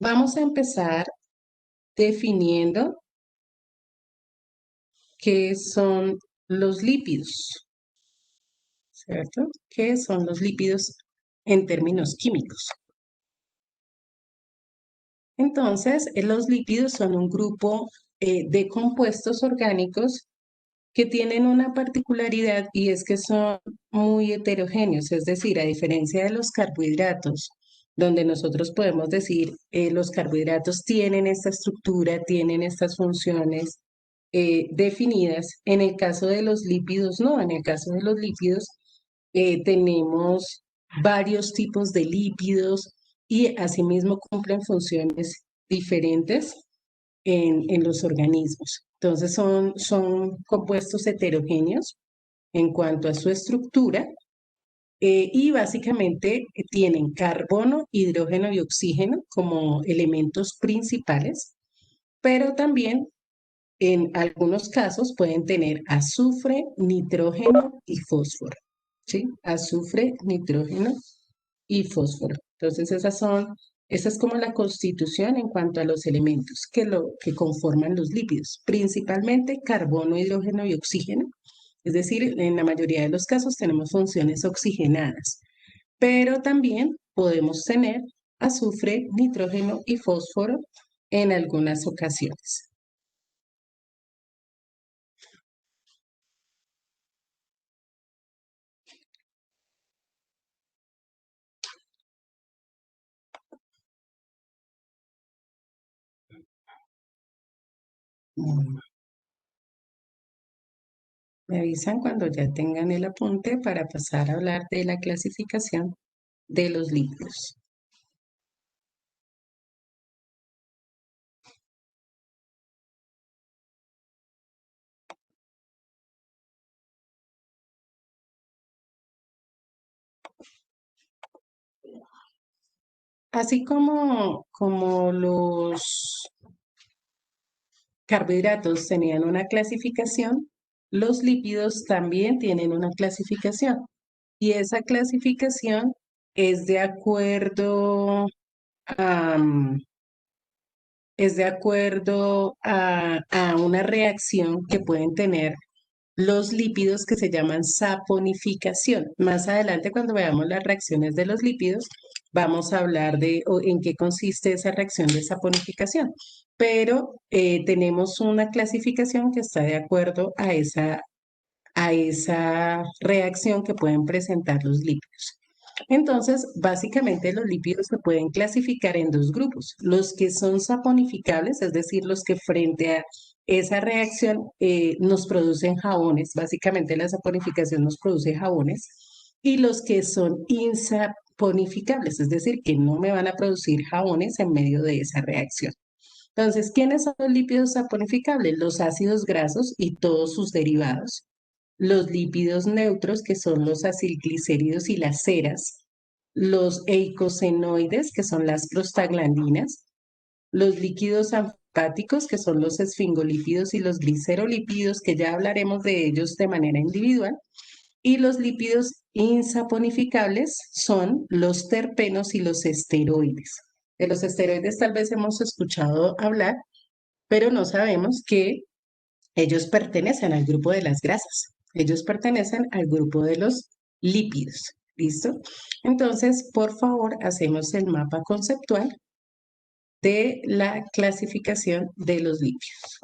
Vamos a empezar definiendo qué son los lípidos, ¿cierto? ¿Qué son los lípidos en términos químicos? Entonces, los lípidos son un grupo de compuestos orgánicos que tienen una particularidad y es que son muy heterogéneos, es decir, a diferencia de los carbohidratos, donde nosotros podemos decir los carbohidratos tienen esta estructura, tienen estas funciones definidas, en el caso de los lípidos no, en el caso de los lípidos tenemos varios tipos de lípidos y asimismo cumplen funciones diferentes en los organismos. Entonces son compuestos heterogéneos en cuanto a su estructura y básicamente tienen carbono, hidrógeno y oxígeno como elementos principales, pero también en algunos casos pueden tener azufre, nitrógeno y fósforo. ¿Sí? Azufre, nitrógeno y fósforo. Entonces esa es como la constitución en cuanto a los elementos que conforman los lípidos, principalmente carbono, hidrógeno y oxígeno. Es decir, en la mayoría de los casos tenemos funciones oxigenadas, pero también podemos tener azufre, nitrógeno y fósforo en algunas ocasiones. Mm, Me avisan cuando ya tengan el apunte para pasar a hablar de la clasificación de los lípidos. Así como los carbohidratos tenían una clasificación, los lípidos también tienen una clasificación. Y esa clasificación es de acuerdo a, es de acuerdo a una reacción que pueden tener los lípidos que se llaman saponificación. Más adelante, cuando veamos las reacciones de los lípidos, vamos a hablar de en qué consiste esa reacción de saponificación. Pero tenemos una clasificación que está de acuerdo a esa reacción que pueden presentar los lípidos. Entonces, básicamente los lípidos se pueden clasificar en dos grupos, los que son saponificables, es decir, los que frente a esa reacción nos producen jabones, básicamente la saponificación nos produce jabones, y los que son insaponificables, es decir, que no me van a producir jabones en medio de esa reacción. Entonces, ¿quiénes son los lípidos saponificables? Los ácidos grasos y todos sus derivados, los lípidos neutros, que son los acilglicéridos y las ceras, los eicosenoides, que son las prostaglandinas, los líquidos amfáticos, que son los esfingolípidos y los glicerolípidos, que ya hablaremos de ellos de manera individual, y los lípidos insaponificables son los terpenos y los esteroides. De los esteroides tal vez hemos escuchado hablar, pero no sabemos que ellos pertenecen al grupo de las grasas. Ellos pertenecen al grupo de los lípidos. ¿Listo? Entonces, por favor, hacemos el mapa conceptual de la clasificación de los lípidos.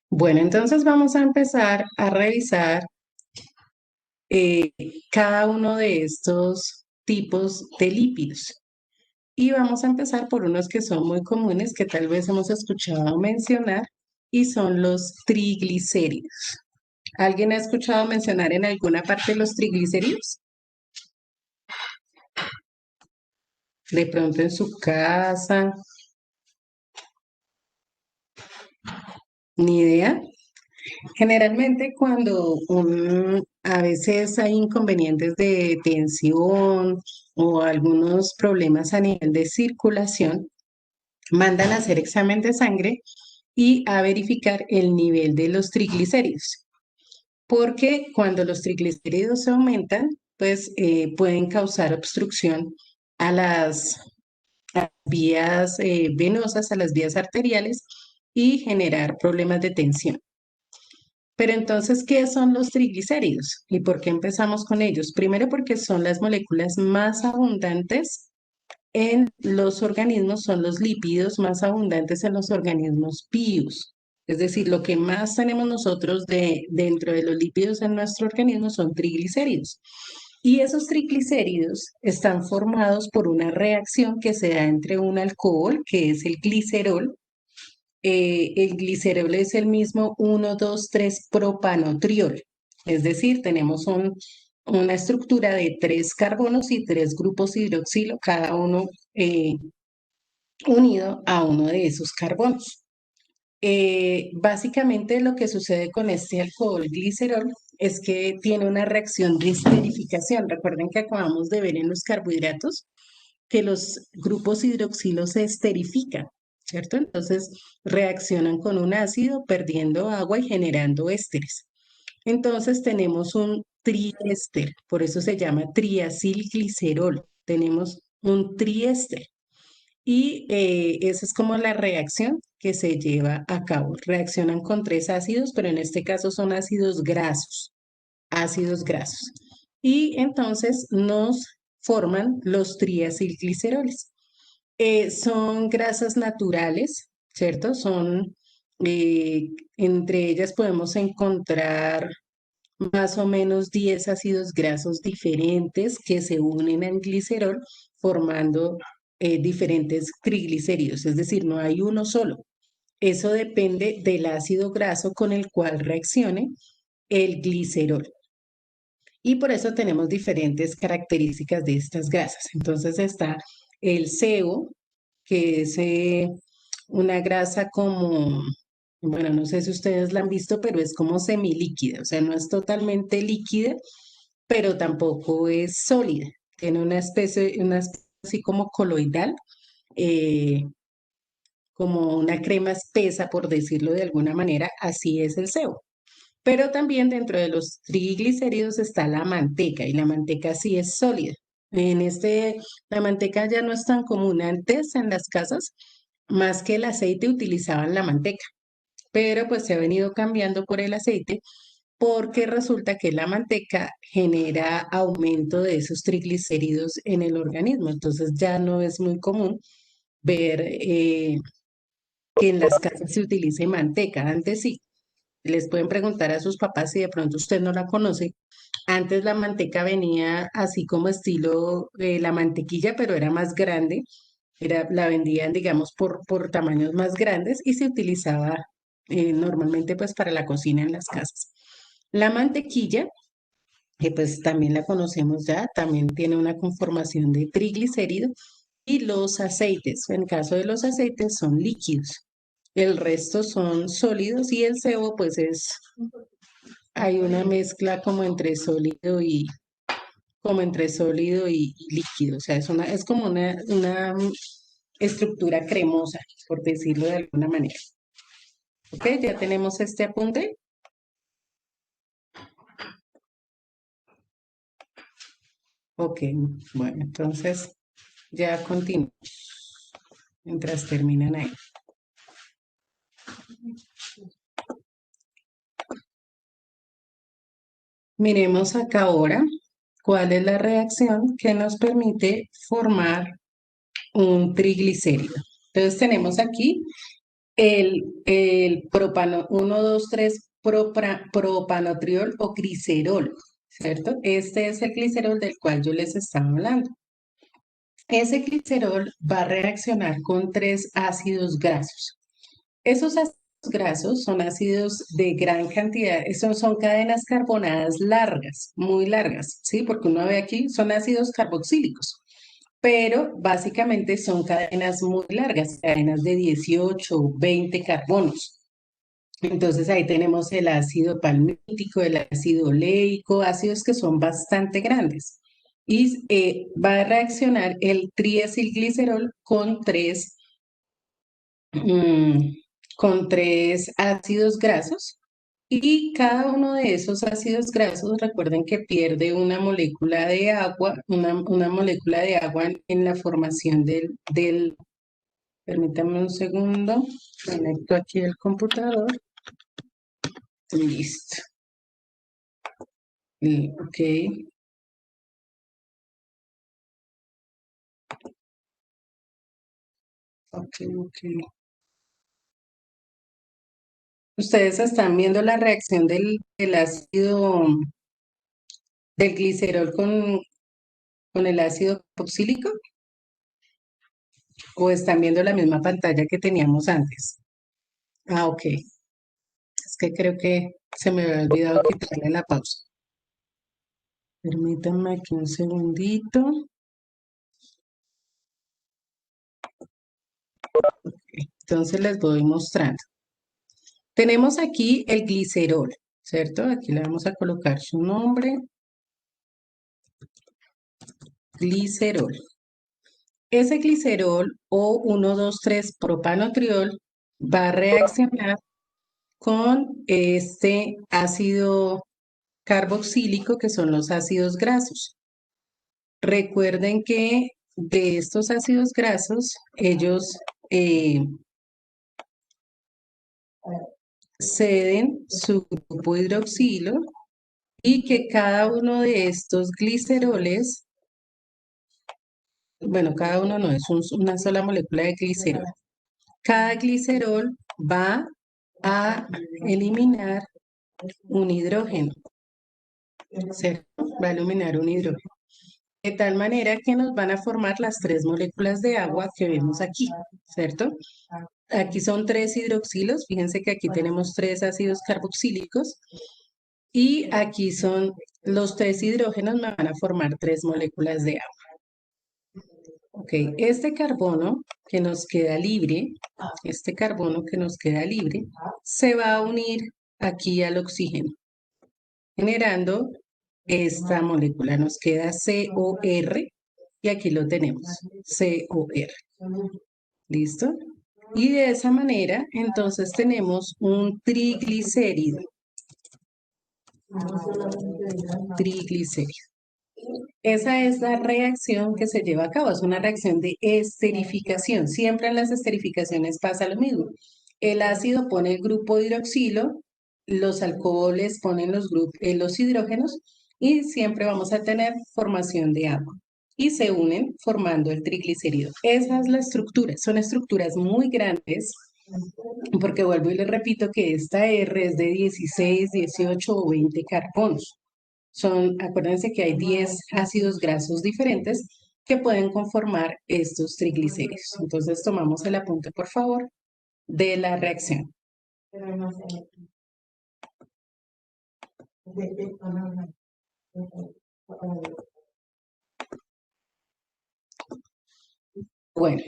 Bueno, entonces vamos a empezar a revisar eh, cada uno de estos tipos de lípidos. Y vamos a empezar por unos que son muy comunes, que tal vez hemos escuchado mencionar, y son los triglicéridos. ¿Alguien ha escuchado mencionar en alguna parte los triglicéridos? De pronto en su casa, ni idea. Generalmente a veces hay inconvenientes de tensión o algunos problemas a nivel de circulación, mandan a hacer examen de sangre y a verificar el nivel de los triglicéridos. Porque cuando los triglicéridos se aumentan, pues pueden causar obstrucción a las vías venosas, a las vías arteriales y generar problemas de tensión. Pero entonces, ¿qué son los triglicéridos? ¿Y por qué empezamos con ellos? Primero porque son las moléculas más abundantes en los organismos, son los lípidos más abundantes en los organismos vivos. Es decir, lo que más tenemos nosotros dentro de los lípidos en nuestro organismo son triglicéridos. Y esos triglicéridos están formados por una reacción que se da entre un alcohol, que es el glicerol. El glicerol es el mismo 1,2,3-propanotriol. Es decir, tenemos una estructura de 3 carbonos y 3 grupos hidroxilo, cada uno unido a uno de esos carbonos. Básicamente lo que sucede con este alcohol glicerol es que tiene una reacción de esterificación. Recuerden que acabamos de ver en los carbohidratos que los grupos hidroxilo se esterifican, ¿cierto? Entonces reaccionan con un ácido, perdiendo agua y generando ésteres. Entonces tenemos un triéster, por eso se llama triacilglicerol. Tenemos un triéster. Y esa es como la reacción que se lleva a cabo. Reaccionan con 3 ácidos, pero en este caso son ácidos grasos, ácidos grasos. Y entonces nos forman los triacilgliceroles. Son grasas naturales, ¿cierto? Eh, Entre ellas podemos encontrar más o menos 10 ácidos grasos diferentes que se unen al glicerol formando diferentes triglicéridos, es decir, no hay uno solo. Eso depende del ácido graso con el cual reaccione el glicerol. Y por eso tenemos diferentes características de estas grasas. Entonces está el sebo, que es una grasa como, bueno, no sé si ustedes la han visto, pero es como semilíquida, o sea, no es totalmente líquida, pero tampoco es sólida. Tiene una especie así como coloidal, eh, como una crema espesa, por decirlo de alguna manera, así es el sebo. Pero también dentro de los triglicéridos está la manteca y la manteca sí es sólida. La manteca ya no es tan común. Antes en las casas, más que el aceite, utilizaban la manteca, pero pues se ha venido cambiando por el aceite porque resulta que la manteca genera aumento de esos triglicéridos en el organismo. Entonces ya no es muy común ver que en las casas se utilice manteca. Antes sí. Les pueden preguntar a sus papás si de pronto usted no la conoce. Antes la manteca venía así como estilo la mantequilla, pero era más grande. La vendían, digamos, por tamaños más grandes y se utilizaba normalmente pues para la cocina en las casas. La mantequilla, que pues también la conocemos ya, también tiene una conformación de triglicérido y los aceites. En caso de los aceites son líquidos. El resto son sólidos y el sebo pues hay una mezcla como entre sólido y líquido. O sea, es como una estructura cremosa, por decirlo de alguna manera. Ok, ya tenemos este apunte. Ok, bueno, entonces ya continúo mientras terminan ahí. Miremos acá ahora cuál es la reacción que nos permite formar un triglicérido. Entonces tenemos aquí el propano, 1,2,3 propanotriol o glicerol, ¿cierto? Este es el glicerol del cual yo les estaba hablando. Ese glicerol va a reaccionar con 3 ácidos grasos. Esos ácidos grasos son ácidos de gran cantidad, esos son cadenas carbonadas largas, muy largas, ¿sí? Porque uno ve aquí, son ácidos carboxílicos, pero básicamente son cadenas muy largas, cadenas de 18 o 20 carbonos. Entonces ahí tenemos el ácido palmítico, el ácido oleico, ácidos que son bastante grandes. Y va a reaccionar el triacilglicerol mm, con tres ácidos grasos Y cada uno de esos ácidos grasos, recuerden que pierde una molécula de agua, una molécula de agua en la formación permítame un segundo, conecto aquí el computador, listo. Ok, ok, ok. Ustedes están viendo la reacción del ácido, del glicerol con el ácido carboxílico, o están viendo la misma pantalla que teníamos antes. Ah, ok. Es que creo que se me había olvidado quitarle la pausa. Permítanme aquí un segundito. Entonces les voy mostrando. Tenemos aquí el glicerol, ¿cierto? Aquí le vamos a colocar su nombre, glicerol. Ese glicerol o 1,2,3-propanotriol va a reaccionar con este ácido carboxílico, que son los ácidos grasos. Recuerden que de estos ácidos grasos, ellos ceden su grupo hidroxilo y que cada uno de estos gliceroles, bueno, cada uno no es una sola molécula de glicerol. Cada glicerol va a eliminar un hidrógeno, ¿cierto? Va a eliminar un hidrógeno. De tal manera que nos van a formar las tres moléculas de agua que vemos aquí, ¿cierto? Aquí son tres hidroxilos, fíjense que aquí tenemos tres ácidos carboxílicos y aquí son los tres hidrógenos, me van a formar tres moléculas de agua. Ok, este carbono que nos queda libre, este carbono que nos queda libre, se va a unir aquí al oxígeno, generando esta molécula. Nos queda COR y aquí lo tenemos, COR. ¿Listo? Y de esa manera, entonces tenemos un triglicérido. Triglicérido. Esa es la reacción que se lleva a cabo, es una reacción de esterificación. Siempre en las esterificaciones pasa lo mismo. El ácido pone el grupo hidroxilo, los alcoholes ponen los hidrógenos y siempre vamos a tener formación de agua. Y se unen formando el triglicérido. Esa es la estructura, son estructuras muy grandes, porque vuelvo y les repito que esta R es de 16, 18 o 20 carbonos. Acuérdense que hay 10 ácidos grasos diferentes que pueden conformar estos triglicéridos. Entonces tomamos el apunte, por favor, de la reacción. Bueno,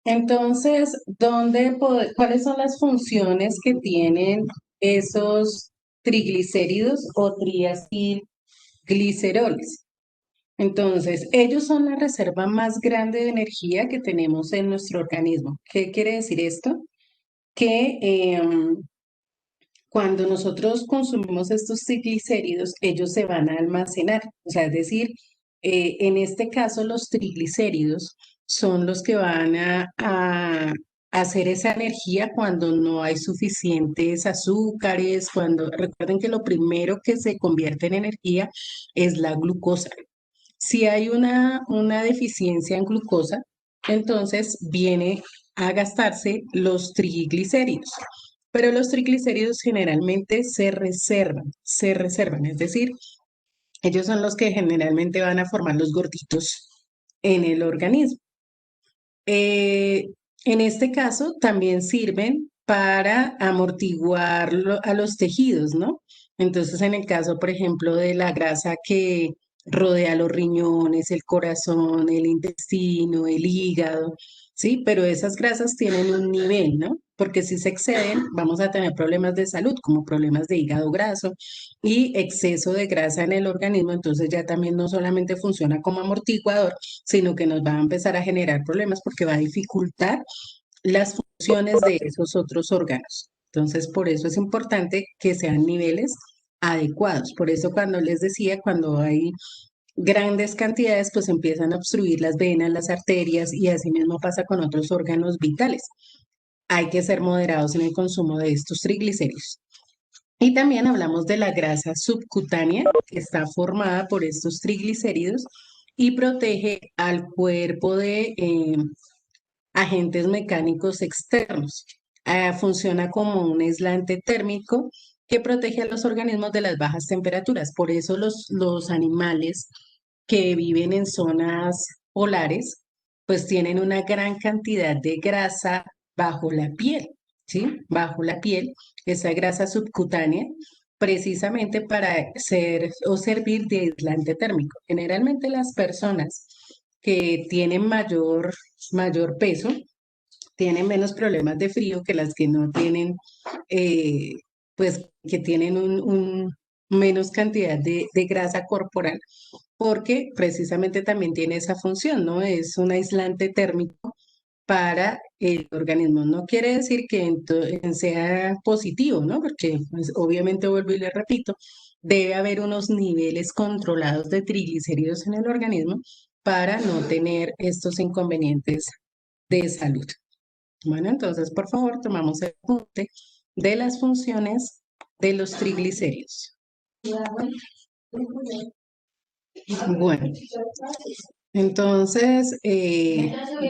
entonces, ¿cuáles son las funciones que tienen esos triglicéridos o triacilgliceroles? Entonces, ellos son la reserva más grande de energía que tenemos en nuestro organismo. ¿Qué quiere decir esto? Que cuando nosotros consumimos estos triglicéridos, ellos se van a almacenar. O sea, es decir, en este caso los triglicéridos son los que van a hacer esa energía cuando no hay suficientes azúcares, cuando recuerden que lo primero que se convierte en energía es la glucosa. Si hay una deficiencia en glucosa, entonces viene a gastarse los triglicéridos. Pero los triglicéridos generalmente se reservan, es decir, ellos son los que generalmente van a formar los gorditos en el organismo. Eh, en este caso, también sirven para amortiguar a los tejidos, ¿no? Entonces, en el caso, por ejemplo, de la grasa que rodea los riñones, el corazón, el intestino, el hígado, ¿sí? Pero esas grasas tienen un nivel, ¿no? Porque si se exceden, vamos a tener problemas de salud, como problemas de hígado graso y exceso de grasa en el organismo, entonces ya también no solamente funciona como amortiguador, sino que nos va a empezar a generar problemas porque va a dificultar las funciones de esos otros órganos. Entonces, por eso es importante que sean niveles adecuados. Por eso cuando les decía, cuando hay grandes cantidades, pues empiezan a obstruir las venas, las arterias y así mismo pasa con otros órganos vitales. Hay que ser moderados en el consumo de estos triglicéridos. Y también hablamos de la grasa subcutánea, que está formada por estos triglicéridos y protege al cuerpo de agentes mecánicos externos. Funciona como un aislante térmico que protege a los organismos de las bajas temperaturas. Por eso los animales que viven en zonas polares, pues tienen una gran cantidad de grasa bajo la piel, ¿sí? Bajo la piel, esa grasa subcutánea, precisamente para ser o servir de aislante térmico. Generalmente las personas que tienen mayor peso, tienen menos problemas de frío que las que no tienen, eh, pues que tienen menos cantidad de grasa corporal, porque precisamente también tiene esa función, ¿no? Es un aislante térmico para el organismo. No quiere decir que sea positivo, ¿no? Porque pues, obviamente, vuelvo y le repito, debe haber unos niveles controlados de triglicéridos en el organismo para no tener estos inconvenientes de salud. Bueno, entonces, por favor, tomamos el apunte de las funciones de los triglicéridos. Bueno, entonces,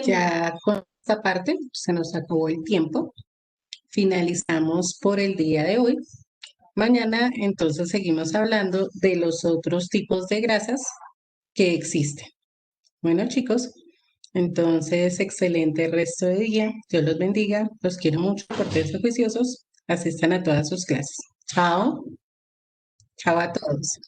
ya con esta parte se nos acabó el tiempo. Finalizamos por el día de hoy. Mañana, entonces, seguimos hablando de los otros tipos de grasas que existen. Bueno, chicos, entonces, excelente resto de día. Dios los bendiga. Los quiero mucho, cortés y juiciosos. Asistan a todas sus clases. Chao. Chao a todos.